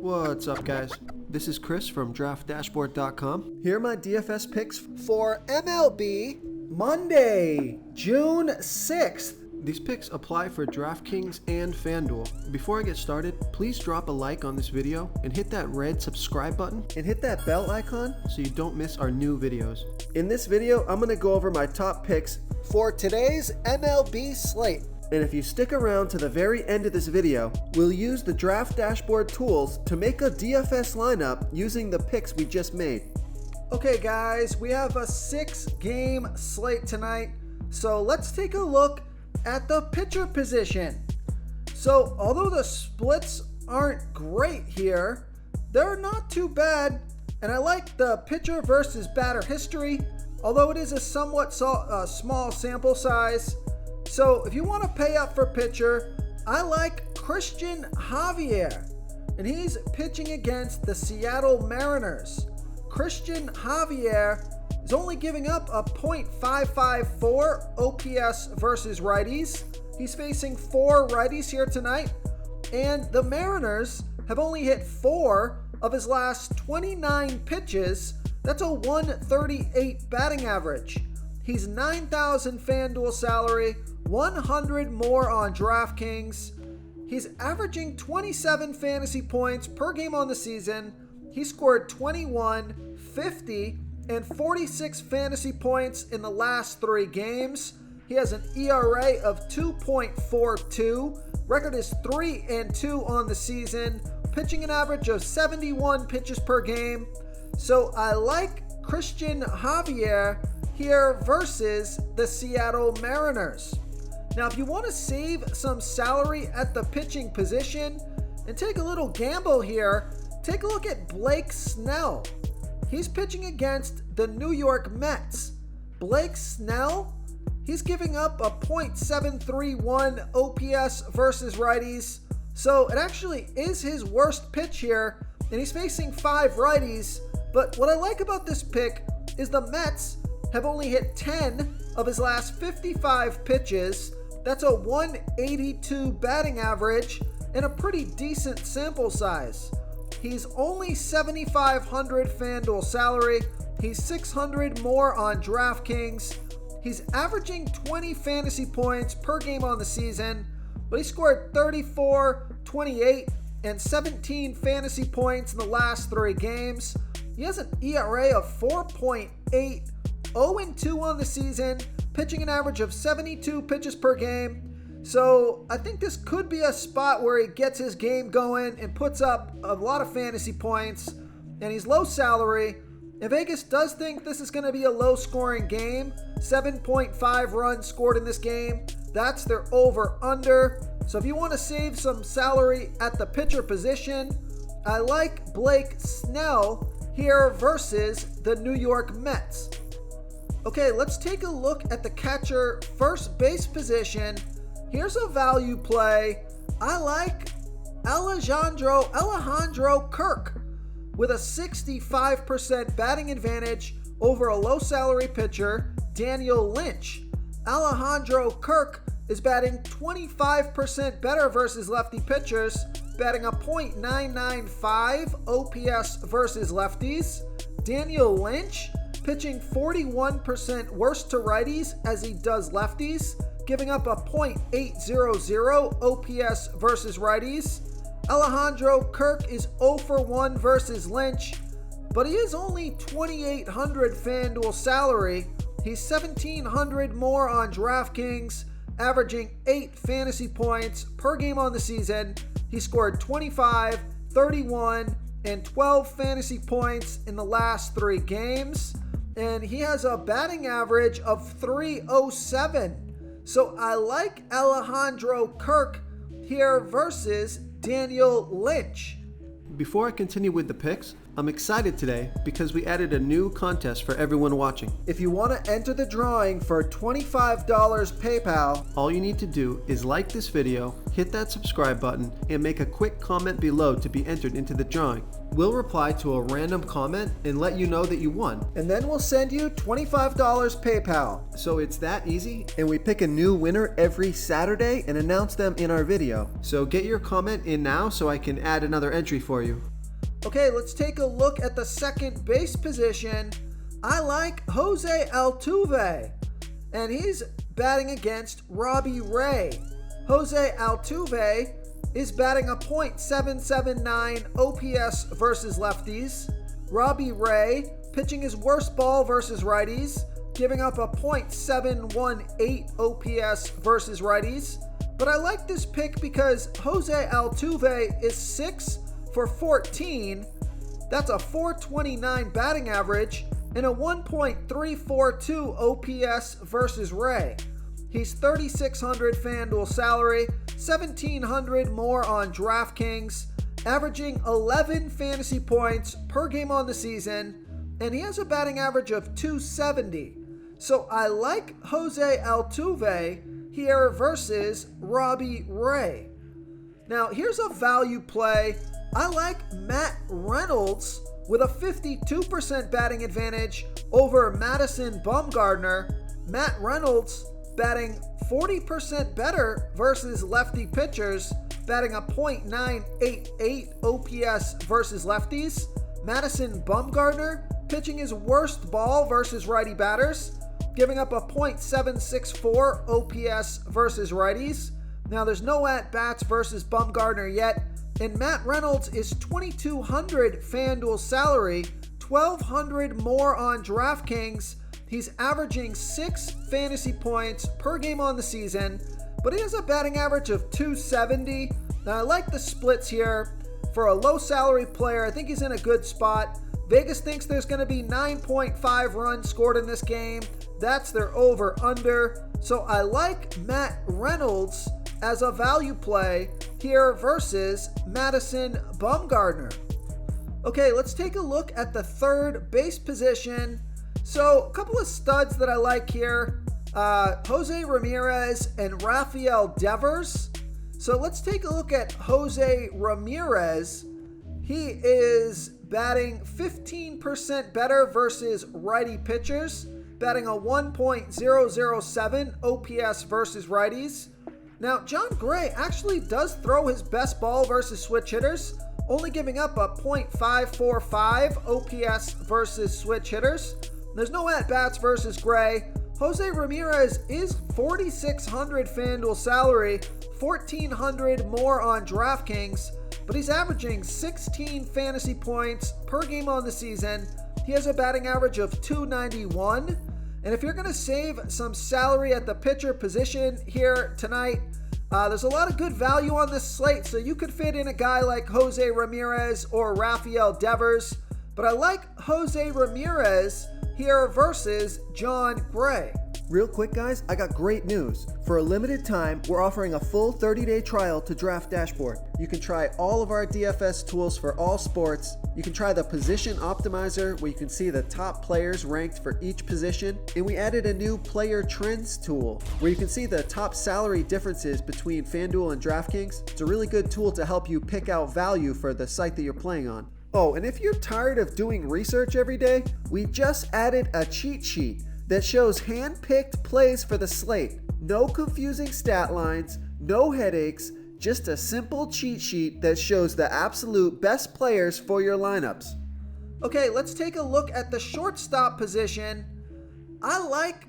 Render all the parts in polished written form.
What's up, guys? This is Chris from DraftDashboard.com. Here are my DFS picks for MLB Monday, June 6th. These picks apply for DraftKings and FanDuel. Before I get started, please drop a like on this video and hit that red subscribe button and hit that bell icon so you don't miss our new videos. In this video, I'm going to go over my top picks for today's MLB slate. And if you stick around to the very end of this video, we'll use the Draft Dashboard tools to make a DFS lineup using the picks we just made. Okay guys, we have a 6-game slate tonight, so let's take a look at the pitcher position. So although the splits aren't great here, they're not too bad, and I like the pitcher versus batter history, although it is a somewhat small sample size. So if you want to pay up for pitcher, I like Christian Javier, and he's pitching against the Seattle Mariners. Christian Javier is only giving up a .554 OPS versus righties. He's facing 4 righties here tonight, and the Mariners have only hit 4 of his last 29 pitches. That's a 138 batting average. He's $9,000 FanDuel salary, 100 more on DraftKings. He's averaging 27 fantasy points per game on the season. He scored 21, 50, and 46 fantasy points in the last 3 games. He has an ERA of 2.42. Record is 3-2 on the season, pitching an average of 71 pitches per game. So I like Christian Javier here versus the Seattle Mariners. Now, if you want to save some salary at the pitching position and take a little gamble here, take a look at Blake Snell. He's pitching against the New York Mets. Blake Snell, he's giving up a .731 OPS versus righties. So it actually is his worst pitch here, and he's facing 5 righties. But what I like about this pick is the Mets have only hit 10 of his last 55 pitches. That's a 182 batting average and a pretty decent sample size. He's only $7,500 FanDuel salary. He's 600 more on DraftKings. He's averaging 20 fantasy points per game on the season, but he scored 34, 28, and 17 fantasy points in the last 3 games. He has an ERA of 4.8, 0-2 on the season, pitching an average of 72 pitches per game. So I think this could be a spot where he gets his game going and puts up a lot of fantasy points, and he's low salary. And Vegas does think this is going to be a low scoring game. 7.5 runs scored in this game. That's their over-under. So if you want to save some salary at the pitcher position, I like Blake Snell here versus the New York Mets. Okay, let's take a look at the catcher first base position. Here's a value play. I like Alejandro Kirk with a 65% batting advantage over a low salary pitcher, Daniel Lynch. Alejandro Kirk is batting 25% better versus lefty pitchers, batting a .995 OPS versus lefties. Daniel Lynch pitching 41% worse to righties as he does lefties, giving up a .800 OPS versus righties. Alejandro Kirk is 0 for 1 versus Lynch, but he is only $2,800 FanDuel salary. He's 1,700 more on DraftKings, averaging 8 fantasy points per game on the season. He scored 25, 31, and 12 fantasy points in the last 3 games. And he has a batting average of .307. So I like Alejandro Kirk here versus Daniel Lynch. Before I continue with the picks, I'm excited today because we added a new contest for everyone watching. If you want to enter the drawing for $25 PayPal, all you need to do is like this video, hit that subscribe button, and make a quick comment below to be entered into the drawing. We'll reply to a random comment and let you know that you won. And then we'll send you $25 PayPal. So it's that easy, and we pick a new winner every Saturday and announce them in our video. So get your comment in now so I can add another entry for you. Okay, let's take a look at the second base position. I like Jose Altuve, and he's batting against Robbie Ray. Jose Altuve is batting a .779 OPS versus lefties. Robbie Ray pitching his worst ball versus righties, giving up a .718 OPS versus righties. But I like this pick because Jose Altuve is 6 for 14. That's a .429 batting average and a 1.342 OPS versus Ray. He's $3,600 FanDuel salary, $1,700 more on DraftKings, averaging 11 fantasy points per game on the season, and he has a batting average of .270. So I like Jose Altuve here versus Robbie Ray. Now here's a value play. I like Matt Reynolds with a 52% batting advantage over Madison Bumgarner. Matt Reynolds batting 40% better versus lefty pitchers, batting a .988 OPS versus lefties. Madison Bumgarner pitching his worst ball versus righty batters, giving up a .764 OPS versus righties. Now there's no at-bats versus Bumgarner yet, and Matt Reynolds is $2,200 FanDuel salary, $1,200 more on DraftKings. He's averaging 6 fantasy points per game on the season, but he has a batting average of .270. Now I like the splits here. For a low salary player, I think he's in a good spot. Vegas thinks there's going to be 9.5 runs scored in this game. That's their over-under. So I like Matt Reynolds as a value play here versus Madison Bumgarner. Okay, let's take a look at the third base position. So a couple of studs that I like here, Jose Ramirez and Rafael Devers. So let's take a look at Jose Ramirez. He is batting 15% better versus righty pitchers, batting a 1.007 OPS versus righties. Now, John Gray actually does throw his best ball versus switch hitters, only giving up a .545 OPS versus switch hitters. There's no at-bats versus Gray. Jose Ramirez is $4,600 FanDuel salary, $1,400 more on DraftKings, but he's averaging 16 fantasy points per game on the season. He has a batting average of .291. And if you're going to save some salary at the pitcher position here tonight, there's a lot of good value on this slate, so you could fit in a guy like Jose Ramirez or Rafael Devers. But I like Jose Ramirez here versus John Gray. Real quick, guys, I got great news. For a limited time, we're offering a full 30-day trial to Draft Dashboard. You can try all of our DFS tools for all sports. You can try the Position Optimizer, where you can see the top players ranked for each position. And we added a new Player Trends tool, where you can see the top salary differences between FanDuel and DraftKings. It's a really good tool to help you pick out value for the site that you're playing on. Oh, and if you're tired of doing research every day, we just added a cheat sheet that shows hand-picked plays for the slate. No confusing stat lines, no headaches, just a simple cheat sheet that shows the absolute best players for your lineups. Okay, let's take a look at the shortstop position. I like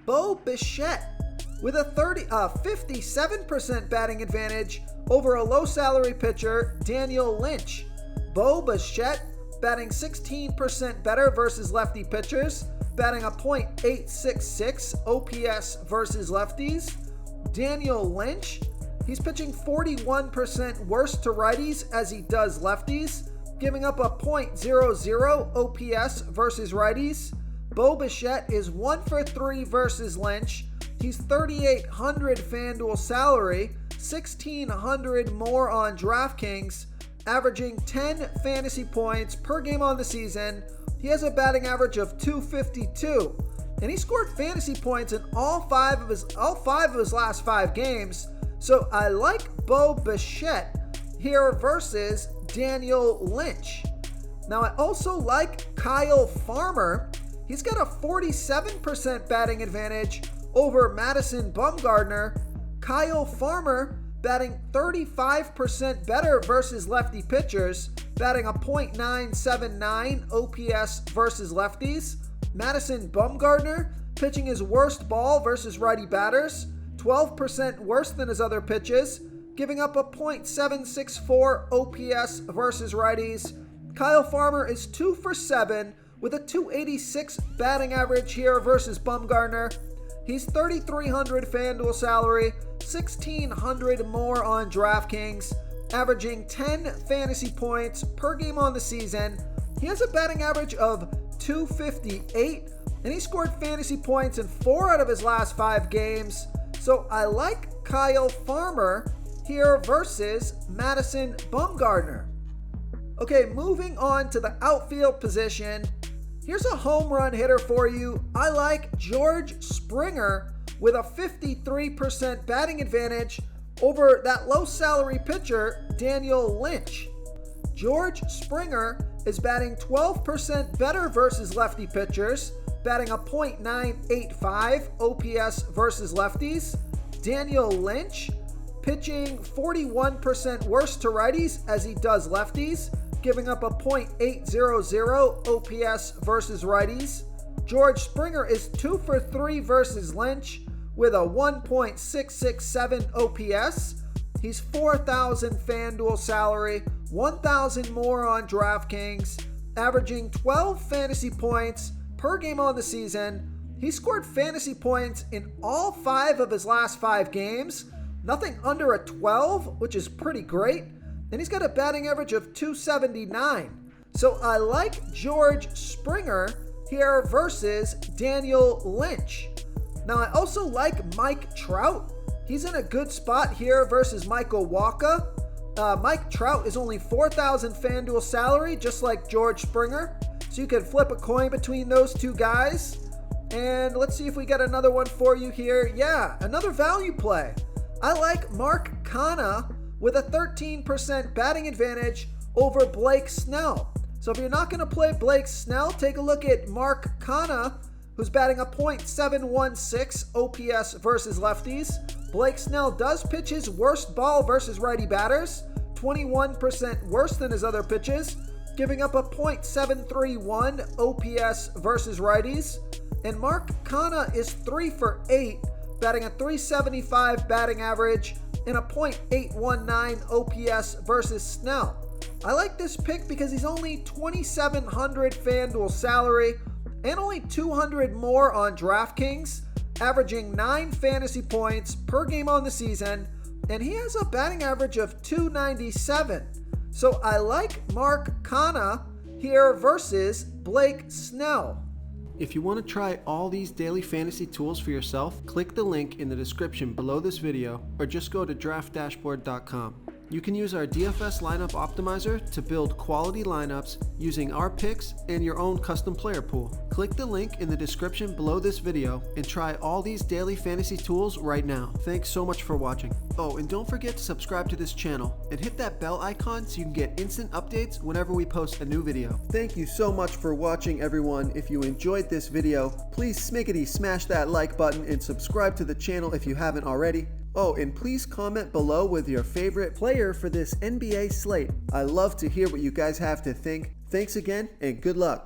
Bo Bichette with a 57% batting advantage over a low-salary pitcher, Daniel Lynch. Bo Bichette batting 16% better versus lefty pitchers, batting a .866 OPS versus lefties. Daniel Lynch, he's pitching 41% worse to righties as he does lefties, giving up a .00 OPS versus righties. Bo Bichette is 1 for 3 versus Lynch. He's $3,800 FanDuel salary, $1,600 more on DraftKings. averaging 10 fantasy points per game on the season. He has a batting average of 252, and he scored fantasy points in all five of his last 5 games. So I like Bo Bichette here versus Daniel Lynch. Now I also like Kyle Farmer. He's got a 47% batting advantage over Madison Bumgarner. Kyle Farmer batting 35% better versus lefty pitchers, batting a .979 OPS versus lefties. Madison Bumgarner pitching his worst ball versus righty batters, 12% worse than his other pitches, giving up a .764 OPS versus righties. Kyle Farmer is 2 for 7 with a .286 batting average here versus Bumgarner. He's $3,300 FanDuel salary, $1,600 more on DraftKings, averaging 10 fantasy points per game on the season. He has a batting average of 258, and he scored fantasy points in 4 out of his last 5 games. So I like Kyle Farmer here versus Madison Bumgarner. Okay, moving on to the outfield position. Here's a home run hitter for you. I like George Springer with a 53% batting advantage over that low salary pitcher, Daniel Lynch. George Springer is batting 12% better versus lefty pitchers, batting a .985 OPS versus lefties. Daniel Lynch pitching 41% worse to righties as he does lefties, giving up a .800 OPS versus righties. George Springer is 2 for 3 versus Lynch with a 1.667 OPS. He's 4,000 FanDuel salary, 1,000 more on DraftKings, averaging 12 fantasy points per game on the season. He scored fantasy points in all 5 of his last 5 games, nothing under a 12, which is pretty great. And he's got a batting average of 279. So I like George Springer here versus Daniel Lynch. Now I also like Mike Trout. He's in a good spot here versus Michael Wacha. Mike Trout is only 4,000 FanDuel salary, just like George Springer. So you can flip a coin between those 2 guys. And let's see if we get another one for you here. Yeah, another value play. I like Mark Canha with a 13% batting advantage over Blake Snell. So if you're not going to play Blake Snell, take a look at Mark Canha, who's batting a .716 OPS versus lefties. Blake Snell does pitch his worst ball versus righty batters, 21% worse than his other pitches, giving up a .731 OPS versus righties. And Mark Canha is 3 for 8, batting a .375 batting average and a .819 OPS versus Snell. I like this pick because he's only $2,700 FanDuel salary and only 200 more on DraftKings, averaging 9 fantasy points per game on the season, and he has a batting average of 297. So I like Mark Canha here versus Blake Snell. If you want to try all these daily fantasy tools for yourself, click the link in the description below this video or just go to draftdashboard.com. You can use our DFS lineup optimizer to build quality lineups using our picks and your own custom player pool. Click the link in the description below this video and try all these daily fantasy tools right now. Thanks so much for watching. Oh, and don't forget to subscribe to this channel and hit that bell icon so you can get instant updates whenever we post a new video. Thank you so much for watching, everyone. If you enjoyed this video, please smickety smash that like button and subscribe to the channel if you haven't already. Oh, and please comment below with your favorite player for this NBA slate. I love to hear what you guys have to think. Thanks again, and good luck.